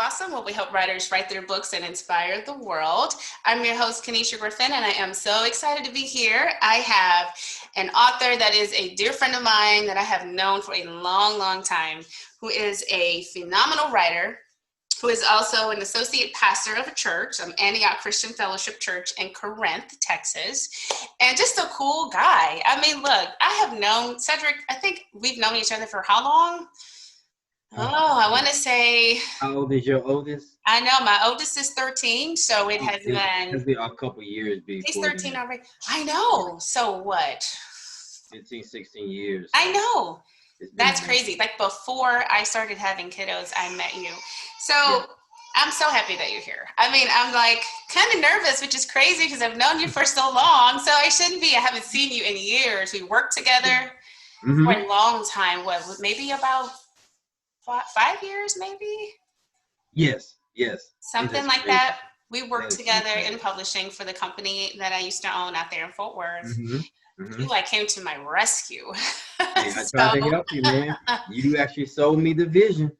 Blossom, where we help writers write their books and inspire the world. I'm your host, Kennisha Griffin, and I am so excited to be here. I have an author that is a dear friend of mine that I have known for a long, long time, who is a phenomenal writer, who is also an associate pastor of a church, Antioch Christian Fellowship Church in Corinth, Texas, and just a cool guy. I mean, look, I have known Cederick, I think we've known each other for how long? Oh, I want to say. How old is your oldest? I know my oldest is 13, so it has been. It's been a couple years before. He's 13 already. I know. So what? 15, 16 years. I know. That's crazy. Like before I started having kiddos, I met you. So yeah. I'm so happy that you're here. I mean, I'm like kind of nervous, which is crazy because I've known you for so long. So I shouldn't be. I haven't seen you in years. We worked together for a long time. What, maybe about 5 years, maybe? Yes. Something like that. We worked together in publishing for the company that I used to own out there in Fort Worth. You like came to my rescue. I tried to help you, man. You actually sold me the vision.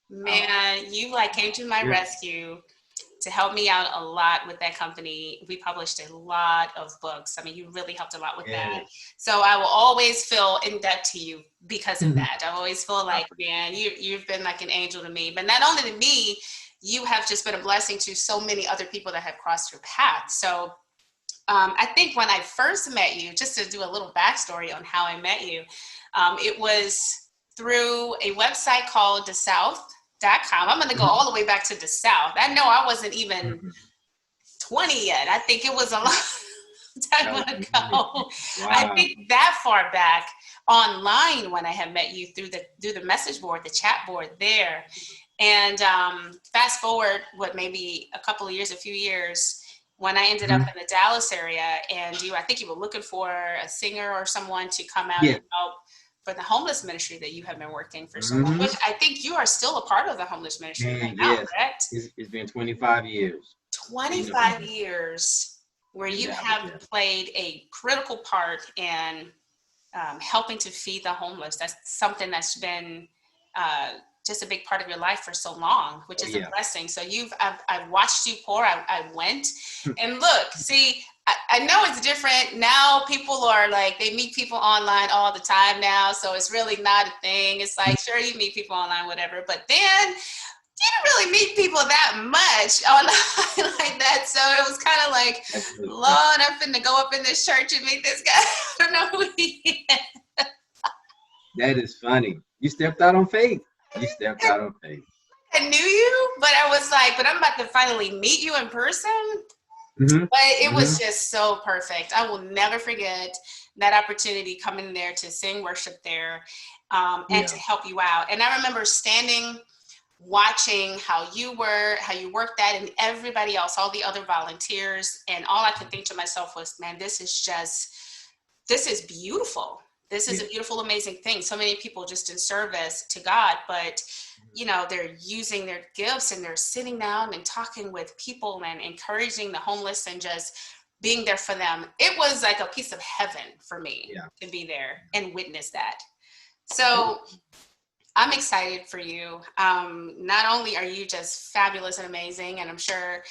Man, you like came to my rescue to help me out a lot with that company. We published a lot of books. I mean, you really helped a lot with that. So I will always feel in debt to you because of that. I always feel like, man, you've been like an angel to me. But not only to me, you have just been a blessing to so many other people that have crossed your path. So I think when I first met you, just to do a little backstory on how I met you, it was through a website called thesouth.com. I'm going to go all the way back to the South. I know I wasn't even 20 yet. I think it was a long time ago. Wow. I think that far back online when I had met you through the message board, the chat board there. And fast forward, maybe a few years, when I ended up in the Dallas area, and I think you were looking for a singer or someone to come out and help for the homeless ministry that you have been working for so long, which I think you are still a part of the homeless ministry right now, correct? It's been 25 years. 25 years where you have played a critical part in helping to feed the homeless. That's something that's been just a big part of your life for so long, which is a blessing. So I've watched you pour. I went and look, see, I know it's different now. People are like, they meet people online all the time now. So it's really not a thing. It's like, sure, you meet people online, whatever, but then you didn't really meet people that much online like that. So it was kind of like, Lord, I'm finna go up in this church and meet this guy. I don't know who he is. That is funny. You stepped out on faith. I knew you, but I was like, but I'm about to finally meet you in person. But it was just so perfect. I will never forget that opportunity coming there to sing worship there and to help you out. And I remember standing, watching how you worked that, and everybody else, all the other volunteers. And all I could think to myself was, man, this is beautiful. This is a beautiful, amazing thing. So many people just in service to God, but they're using their gifts and they're sitting down and talking with people and encouraging the homeless and just being there for them. It was like a piece of heaven for me to be there and witness that. So I'm excited for you. Not only are you just fabulous and amazing, and I'm sure,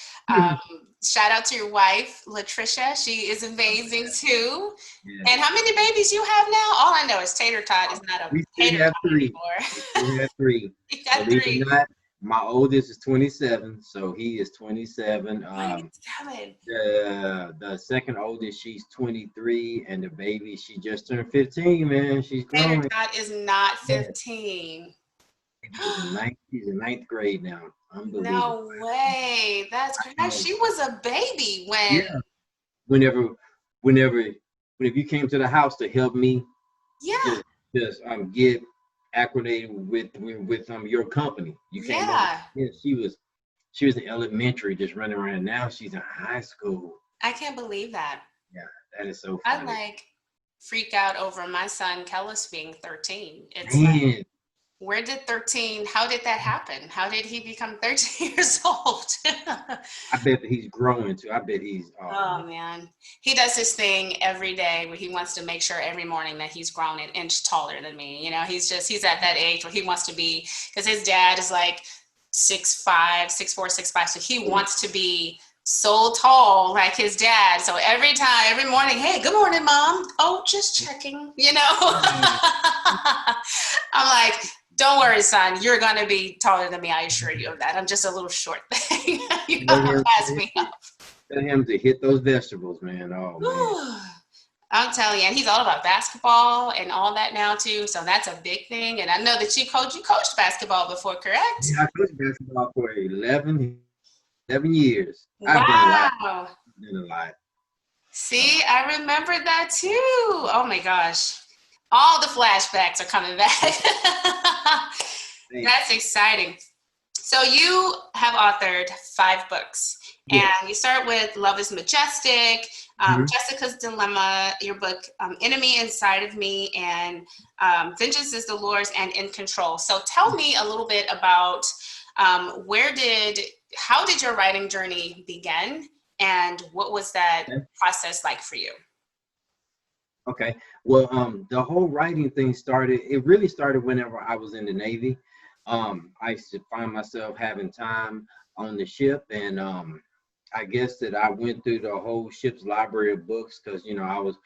shout out to your wife, Tricia. She is amazing too. Yeah. And how many babies you have now? All I know is Tater Tot is not a tater tot anymore. We have 3. You got Believe 3. It or not, my oldest is 27, so he is 27. 27. The second oldest, she's 23, and the baby, she just turned 15, man. She's growing. Tater Tot is not 15. She's in 9th grade now. Unbelievable. No way. That's crazy. She was a baby when. Yeah. Whenever you came to the house to help me. Yeah. Just get acclimated with your company. You came. Yeah. She was in elementary, just running around. Now she's in high school. I can't believe that. Yeah, that is so funny. I freak out over my son Kellis being 13. It's Man. Where did 13, how did that happen? How did he become 13 years old? I bet that he's growing too. I bet he's. Oh man. He does this thing every day where he wants to make sure every morning that he's grown an inch taller than me. He's at that age where he wants to be, because his dad is like 6'5", 6'4", 6'5". So he wants to be so tall like his dad. So every morning, hey, good morning, Mom. Oh, just checking, I'm like, don't worry, son. You're going to be taller than me. I assure you of that. I'm just a little short thing. Pass me up. Tell him to hit those vegetables, man. Oh, man. I'm telling you, and he's all about basketball and all that now too. So that's a big thing. And I know that you coached basketball before, correct? Yeah, I coached basketball for 11 years. Wow. I've done a lot. See, I remember that too. Oh my gosh. All the flashbacks are coming back. That's exciting. So you have authored 5 books. And you start with Love is Majestic, Jessica's Dilemma, your book, Enemy Inside of Me, and Vengeance is the Lord's, and In Control. So tell me a little bit about how did your writing journey begin, and what was that process like for you? Okay. Well, the whole writing thing really started whenever I was in the Navy. I used to find myself having time on the ship, and I guess that I went through the whole ship's library of books because, I was,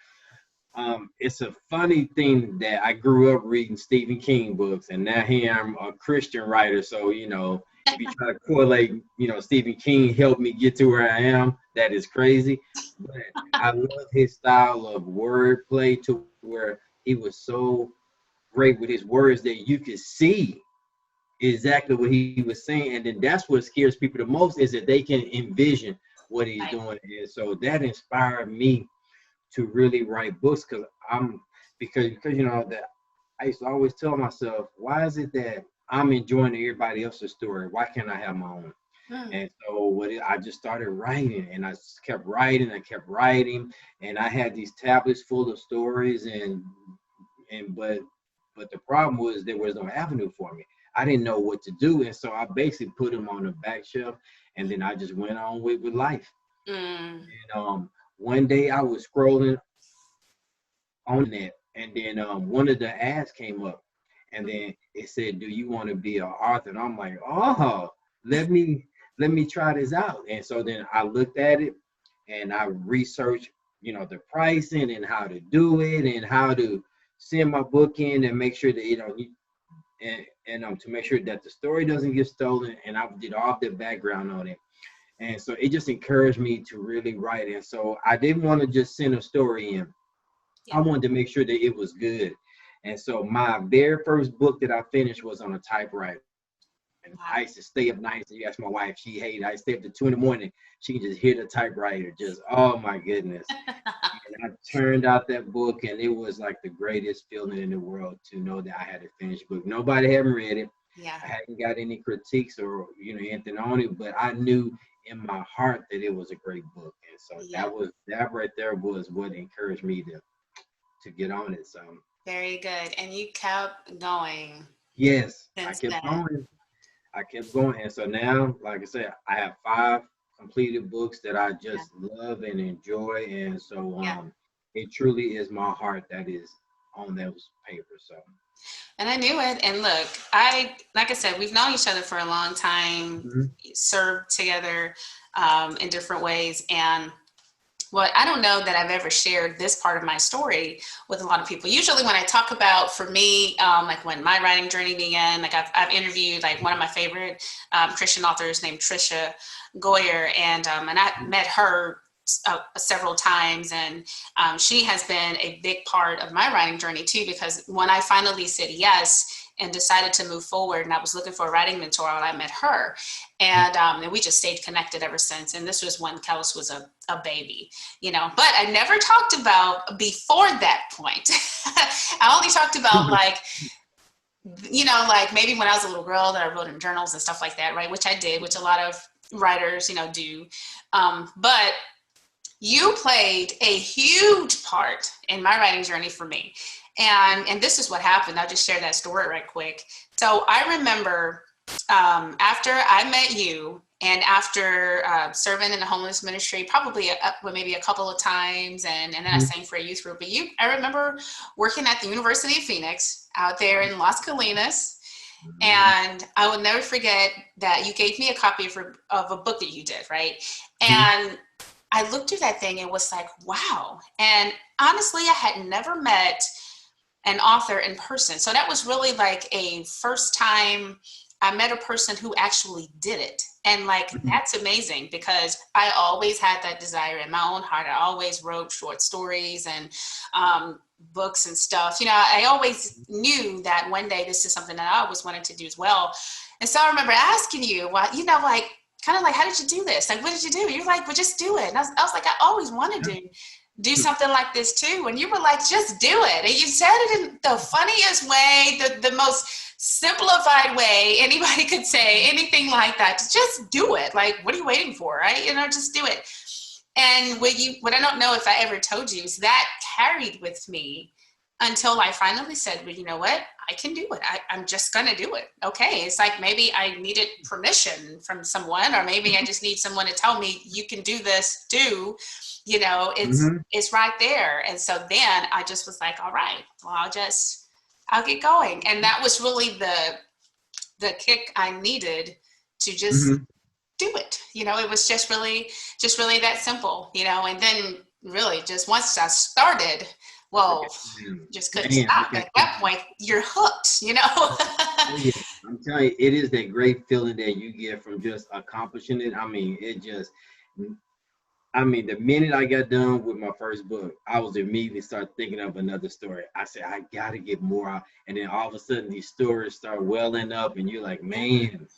it's a funny thing that I grew up reading Stephen King books, and now here I'm a Christian writer. So, if you try to correlate, Stephen King helped me get to where I am. That is crazy. But I love his style of wordplay to where he was so great with his words that you could see exactly what he was saying, and then that's what scares people the most, is that they can envision what he's doing. And so that inspired me to really write books, because that I used to always tell myself, why is it that I'm enjoying everybody else's story? Why can't I have my own? And so I just started writing, and I kept writing, and I had these tablets full of stories, but the problem was there was no avenue for me. I didn't know what to do, and so I basically put them on the back shelf, and then I just went on with life. And one day I was scrolling on that, and then one of the ads came up, and then it said, "Do you want to be an author?" And I'm like, "Oh, let me try this out." And so then I looked at it, and I researched, the pricing and how to do it, and how to send my book in, and make sure that and to make sure that the story doesn't get stolen, and I did all the background on it. And so it just encouraged me to really write. And so I didn't want to just send a story in. I wanted to make sure that it was good. And so my very first book that I finished was on a typewriter. And I used to stay up nights, and you ask my wife, she hated it. I stay up to 2 a.m. She could just hear the typewriter, just, oh my goodness. And I turned out that book, and it was like the greatest feeling in the world to know that I had a finished book. Nobody hadn't read it. I hadn't got any critiques or anything on it, but I knew in my heart that it was a great book. And so that right there was what encouraged me to get on it. So very good. And you kept going. Yes, I kept going. And so now, like I said, I have 5 completed books that I just love and enjoy. And so it truly is my heart that is on those papers. So. And I knew it. And look, like I said, we've known each other for a long time, served together in different ways. And I don't know that I've ever shared this part of my story with a lot of people. Usually when I talk about, for me, like when my writing journey began, like I've interviewed like one of my favorite Christian authors named Tricia, and I met her several times, and she has been a big part of my writing journey too, because when I finally said yes and decided to move forward, and I was looking for a writing mentor when I met her, and we just stayed connected ever since. And this was when Kellis was a baby, but I never talked about before that point. I only talked about like maybe when I was a little girl that I wrote in journals and stuff like that, right? Which I did, which a lot of writers, do. But you played a huge part in my writing journey for me. And this is what happened. I'll just share that story right quick. So I remember after I met you, and after serving in the homeless ministry, probably maybe a couple of times, and then I sang for a youth group. But I remember working at the University of Phoenix out there in Las Colinas, Mhm. And I will never forget that you gave me a copy of a book that you did, right? Mhm. And I looked through that thing and was like, wow. And honestly, I had never met an author in person. So that was really like a first time I met a person who actually did it. And like, Mhm. that's amazing because I always had that desire in my own heart. I always wrote short stories and books and stuff. You know, I always knew that one day this is something that I always wanted to do as well. And so I remember asking you, well, you know, like, kind of like, how did you do this? Like, what did you do? You're like, well, just do it. And I was like, I always wanted to do something like this too. And you were like, just do it. And you said it in the funniest way, the most simplified way anybody could say anything like that. Just do it. Like, what are you waiting for? Right? You know, just do it. And what I don't know if I ever told you is that carried with me until I finally said, well, you know what? I can do it. I'm just going to do it. Okay. It's like maybe I needed permission from someone, or maybe I just need someone to tell me you can do this too. You know, Mhm. it's right there. And so then I just was like, all right, well, I'll get going. And that was really the kick I needed to just Mhm. do it. You know, it was just really that simple, you know, and then really just once I started, Look well, at him. just couldn't Man, stop. look at At that him. point, you're hooked, you know? Oh yeah, I'm telling you, it is that great feeling that you get from just accomplishing it. I mean, it just, I mean, the minute I got done with my first book, I was immediately start thinking of another story. I said, I gotta get more out. And then all of a sudden these stories start welling up and you're like, Yeah. man,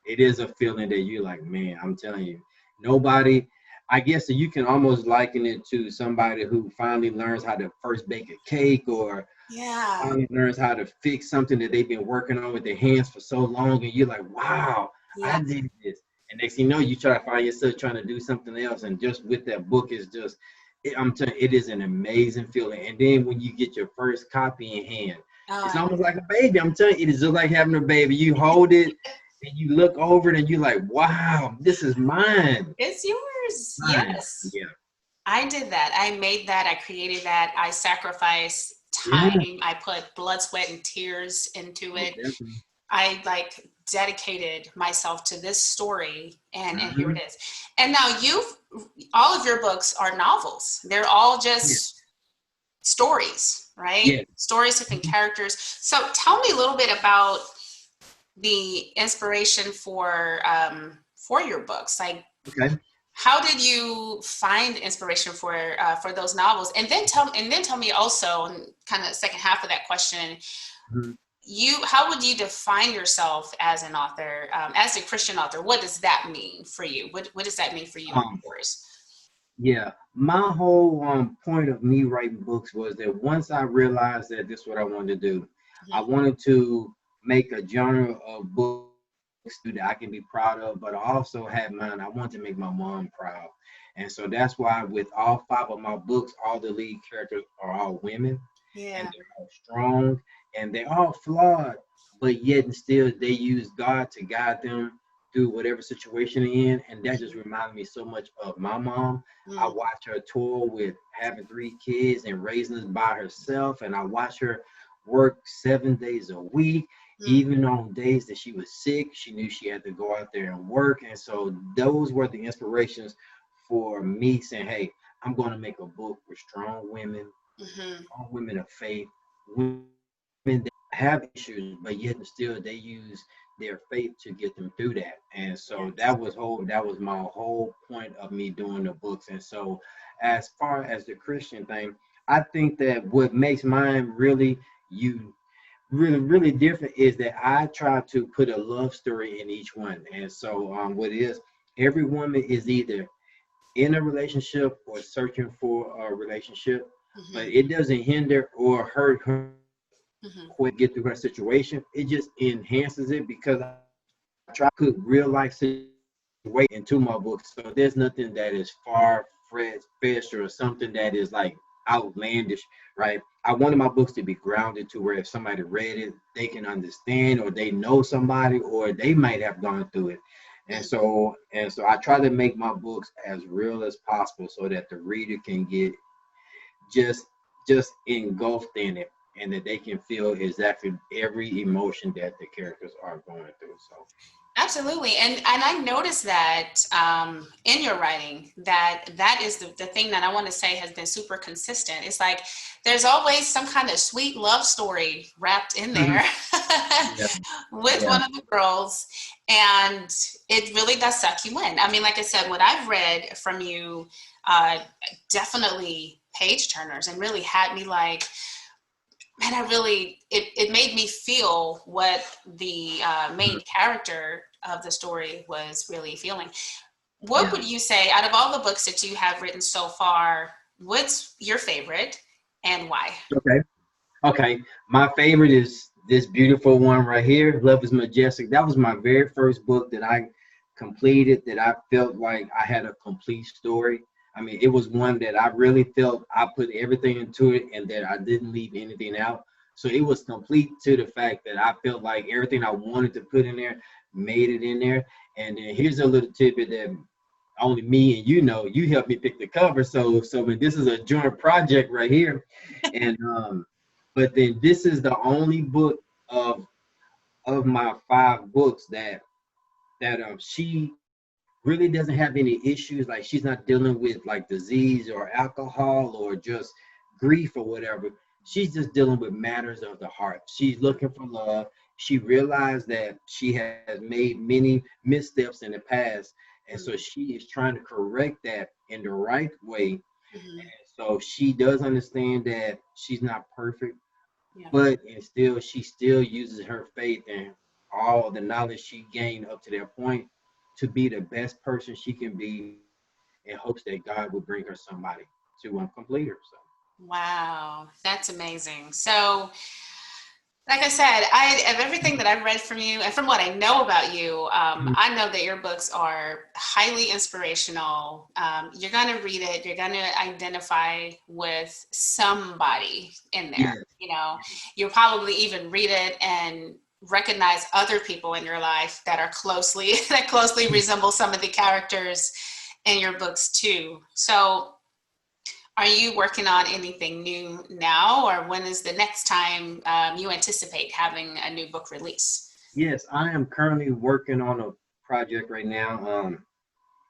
it is a feeling that you're like, man, I'm telling you, nobody, I guess that you can almost liken it to somebody who finally learns how to first bake a cake or Yeah. finally learns how to fix something that they've been working on with their hands for so long, and you're like, wow, I Yeah. did this. And next thing you know, you try to find yourself trying to do something else. And just with that book is just, I'm telling you, it is an amazing feeling. And then when you get your first copy in hand, it's Oh, almost like a baby. I'm telling you, it is just like having a baby. You hold it and you look over it and you're like, wow, this is mine. it's yours. Mine. Yes. Yeah. I did that. I made that. I created that. I sacrificed Yeah. time. I put blood, sweat, and tears into Oh, it. definitely. I like dedicated myself to this story, and here it Hmm. is. And now all of your books are novels. They're all Yeah. just stories, right? Yeah. Stories within characters. So tell me a little bit about the inspiration for your books. Like, Okay. how did you find inspiration for those novels? And then tell me also, and kind of the second half of that question, Mhm. how would you define yourself as an author, as a Christian author? What does that mean for you? What does that mean for you and Um, yours? Yeah, my whole point of me writing books was that once I realized that this is what I wanted to do, I Mhm. wanted to make a genre of books that I can be proud of, but I also had mine. I wanted to make my mom proud, and so that's why with all five of my books, all the lead characters are all women, and Yeah. they're all strong, and they're all flawed, but yet and still they use God to guide them through whatever situation they're in, and that just Mhm. reminded me so much of my mom. I Mm. watch her tour with having three kids and raising us by herself, and I watch her work 7 days a week. Mm. Even on days that she was sick, she knew she had to go out there and work. And so those were the inspirations for me saying, hey, I'm going to make a book with Mhm. strong women of faith, women that have issues, but yet and still they use their faith to get them through that. And so Yes. that was my whole point of me doing the books. And so as far as the Christian thing, I think that what makes mine you really different is that I try to put a love story in each one. And so what it is, every woman is either in a relationship or searching for a relationship, but Mhm. it doesn't hinder or hurt her Mhm. quit get through her situation. It just enhances it because I try to put real life situations into my books. So there's nothing that is far fetched or something that is like outlandish, right? I wanted my books to be grounded to where if somebody read it, they can understand or they know somebody or they might have gone through it. And Mhm. so I try to make my books as real as possible so that the reader can get just just engulfed in it. and that they can feel exactly every emotion that the characters are going through. So Absolutely. And I noticed that in your writing, that is the thing that I want to say has been super consistent. It's like there's always some kind of sweet love story wrapped in there yeah, with yeah, one of the girls. And it really does suck you in. I mean, like I said, what I've read from you, definitely page turners and really had me like, man, it made me feel what the main character of the story was really feeling. What yeah. would you say, out of all the books that you have written so far, what's your favorite and why? Okay. Okay, my favorite is this beautiful one right here, Love is Majestic. That was my very first book that I completed, that I felt like I had a complete story. I mean, it was one that I really felt I put everything into it and that I didn't leave anything out. So it was complete to the fact that I felt like everything I wanted to put in there, made it in there. And then here's a little tidbit that only me and you know. You helped me pick the cover, so when this is a joint project right here, and but then this is the only book of my 5 books that she really doesn't have any issues. Like, she's not dealing with like disease or alcohol or just grief or whatever. She's just dealing with matters of the heart. She's looking for love. She realized that she has made many missteps in the past, and so she is trying to correct that in the right way. Mm-hmm. So she does understand that she's not perfect, Yeah. but and still she still uses her faith and all the knowledge she gained up to that point to be the best person she can be, in hopes that God will bring her somebody to complete her. So Wow, that's amazing. So, like I said, I of everything that I've read from you and from what I know about you, mhm. I know that your books are highly inspirational. You're going to read it, you're going to identify with somebody in there. Yes, You know, you'll probably even read it and recognize other people in your life that are closely that closely resemble some of the characters in your books too. So, are you working on anything new now, or when is the next time you anticipate having a new book release? yes, I am currently working on a project right now.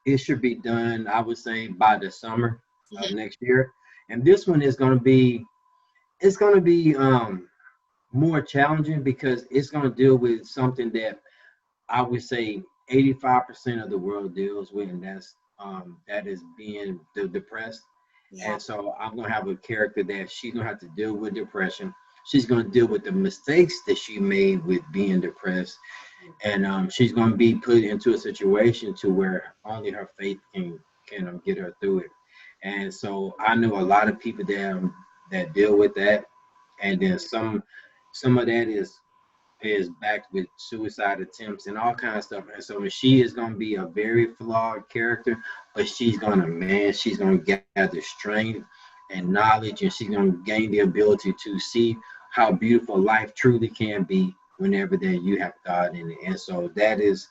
It should be done, I would say, by the summer of Mhm. next year. And this one is going to be, it's going to be more challenging because it's going to deal with something that I would say 85% of the world deals with, and that is being depressed. Yeah. And so I'm gonna have a character that she's gonna have to deal with depression. She's gonna deal with the mistakes that she made with being depressed, and she's gonna be put into a situation to where only her faith can get her through it. And so I know a lot of people that deal with that, and then some of that is backed with suicide attempts and all kinds of stuff. And so she is going to be a very flawed character, but she's going to gather strength and knowledge, and she's going to gain the ability to see how beautiful life truly can be whenever that you have God in it. And so that is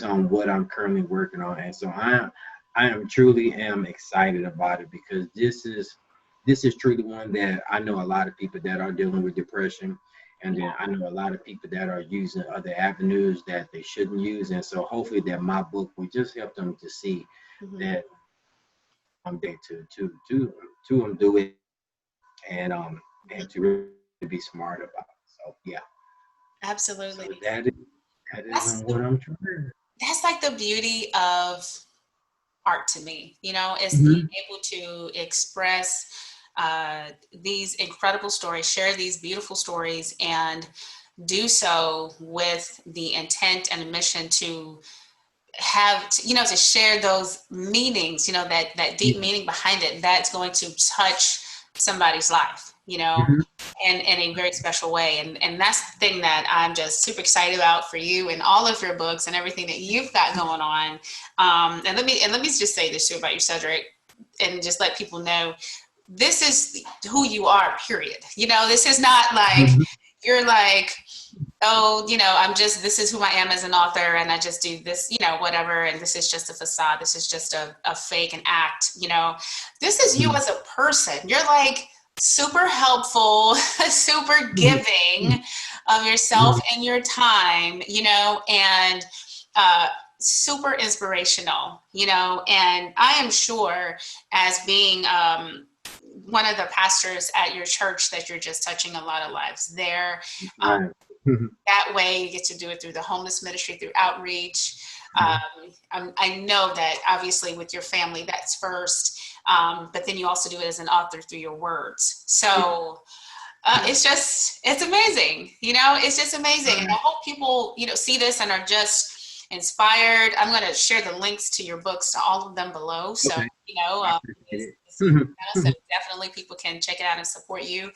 on what I'm currently working on. And so I am truly am excited about it because this is truly one that I know a lot of people that are dealing with depression, and then I know a lot of people that are using other avenues that they shouldn't use. And so hopefully that my book will just help them to see Mhm. that they to do it, and to really be smart about it. So yeah. So Absolutely. that is That's what I'm trying. that's like the beauty of art to me. You know, is being Mhm. able to express these incredible stories, share these beautiful stories, and do so with the intent and a mission to have to share those meanings, that deep Yeah. meaning behind it that's going to touch somebody's life, Mhm. and in a very special way. And that's the thing that I'm just super excited about for you and all of your books and everything that you've got going on. And let me just say this too about you, Cedric, and just let people know this is who you are, period. This is not like Mhm. you're like, oh, this is who I am as an author, and I just do this, whatever, and this is just a facade, this is just a fake, an act. This is you Mhm. as a person. You're like super helpful, super giving of yourself and your time, you know, and super inspirational, you know, and I am sure as being one of the pastors at your church that you're just touching a lot of lives there. Right. That way you get to do it through the homeless ministry, through outreach. I know that obviously with your family, that's first, but then you also do it as an author through your words. So it's amazing, you know, it's just amazing. And I hope people, you know, see this and are just inspired. I'm going to share the links to your books to all of them below. So, Okay. you know, so definitely people can check it out and support you.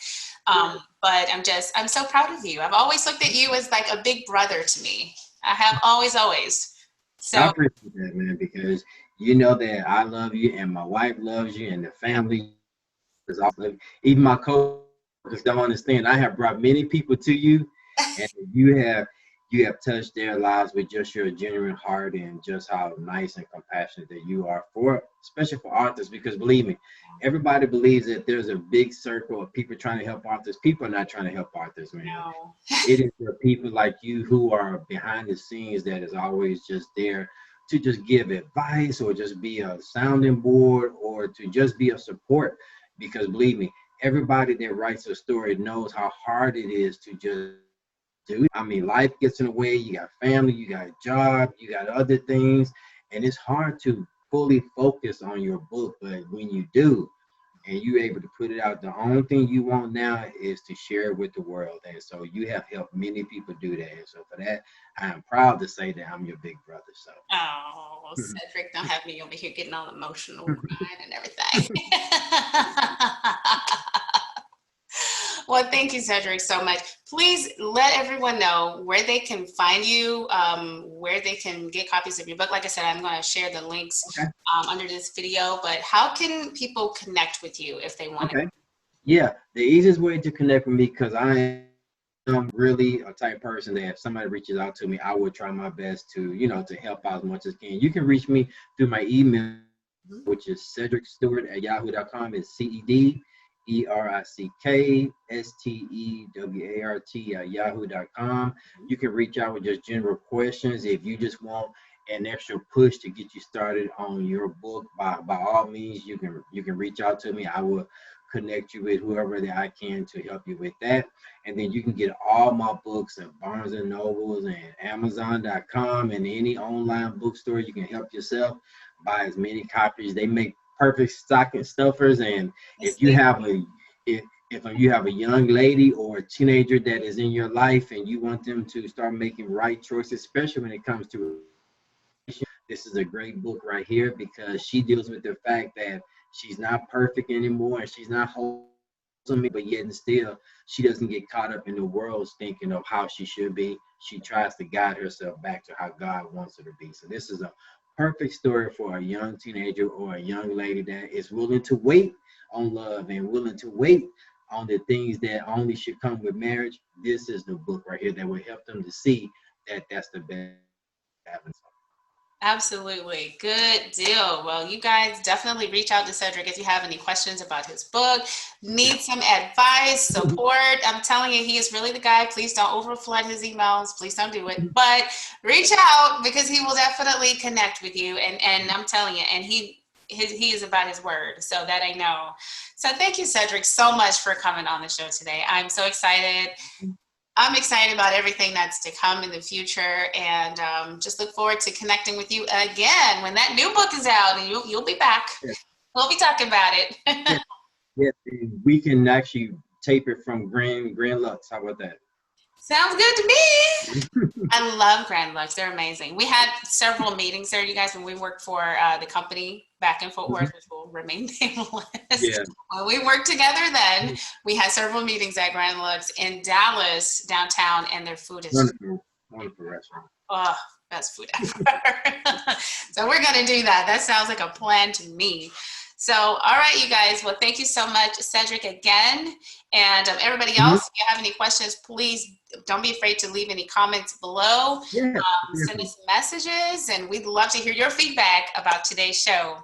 But I'm so proud of you. I've always looked at you as like a big brother to me. I have always. So I appreciate that, man, because you know that I love you and my wife loves you and the family is also, even my coworkers don't understand. I have brought many people to you, and you have touched their lives with just your genuine heart and just how nice and compassionate that you are for, especially for authors. Because believe me, everybody believes that there's a big circle of people trying to help authors. People are not trying to help authors, man. no. It is the people like you who are behind the scenes that is always just there to just give advice or just be a sounding board or to just be a support. Because believe me, everybody that writes a story knows how hard it is to just do it. I mean, life gets in the way. You got family, you got a job, you got other things, and it's hard to fully focus on your book. But when you do, and you're able to put it out, the only thing you want now is to share it with the world. And so you have helped many people do that. And so for that, I am proud to say that I'm your big brother. So Oh, Cedrick, don't have me over here getting all emotional, crying and everything. Well, thank you, Cedrick, so much. Please let everyone know where they can find you, where they can get copies of your book. Like I said, I'm going to share the links under this video, but how can people connect with you if they want to? Yeah, the easiest way to connect with me, because I am really a type person that if somebody reaches out to me, I will try my best to, to help out as much as can. You can reach me through my email, which is cedrickstewart@yahoo.com. It's CEDRICKSTEWART@yahoo.com. You can reach out with just general questions. If you just want an extra push to get you started on your book, by all means, you can reach out to me. I will connect you with whoever that I can to help you with that. And then you can get all my books at Barnes and Nobles and Amazon.com and any online bookstore. You can help yourself buy as many copies. They make perfect stocking stuffers. And if you have a young lady or a teenager that is in your life and you want them to start making right choices, especially when it comes to, this is a great book right here, because she deals with the fact that she's not perfect anymore and she's not wholesome, but yet and still she doesn't get caught up in the world's thinking of how she should be. She tries to guide herself back to how God wants her to be. So this is a perfect story for a young teenager or a young lady that is willing to wait on love and willing to wait on the things that only should come with marriage. This is the book right here that will help them to see that that's the best that happens. Absolutely. Good deal. Well, you guys definitely reach out to Cedrick if you have any questions about his book, need some advice, support. I'm telling you, he is really the guy. Please don't overflood his emails. Please don't do it. But reach out, because he will definitely connect with you. And I'm telling you, and he is about his word. So that I know. So thank you, Cedrick, so much for coming on the show today. I'm so excited. I'm excited about everything that's to come in the future, and just look forward to connecting with you again when that new book is out, and you'll be back. Yes. We'll be talking about it. Yes, and we can actually tape it from Grand Lux. How about that? Sounds good to me. I love Grand Lux. They're amazing. We had several meetings there, you guys, when we worked for the company back in Fort Worth, which will remain nameless. Yeah. When we worked together then, we had several meetings at Grand Lux in Dallas, downtown, and their food is Wonderful restaurant. Oh, best food ever. So we're going to do that. That sounds like a plan to me. So, all right, you guys. Well, thank you so much, Cedrick, again. And everybody else, if you have any questions, please don't be afraid to leave any comments below. Yeah. Send us messages, and we'd love to hear your feedback about today's show.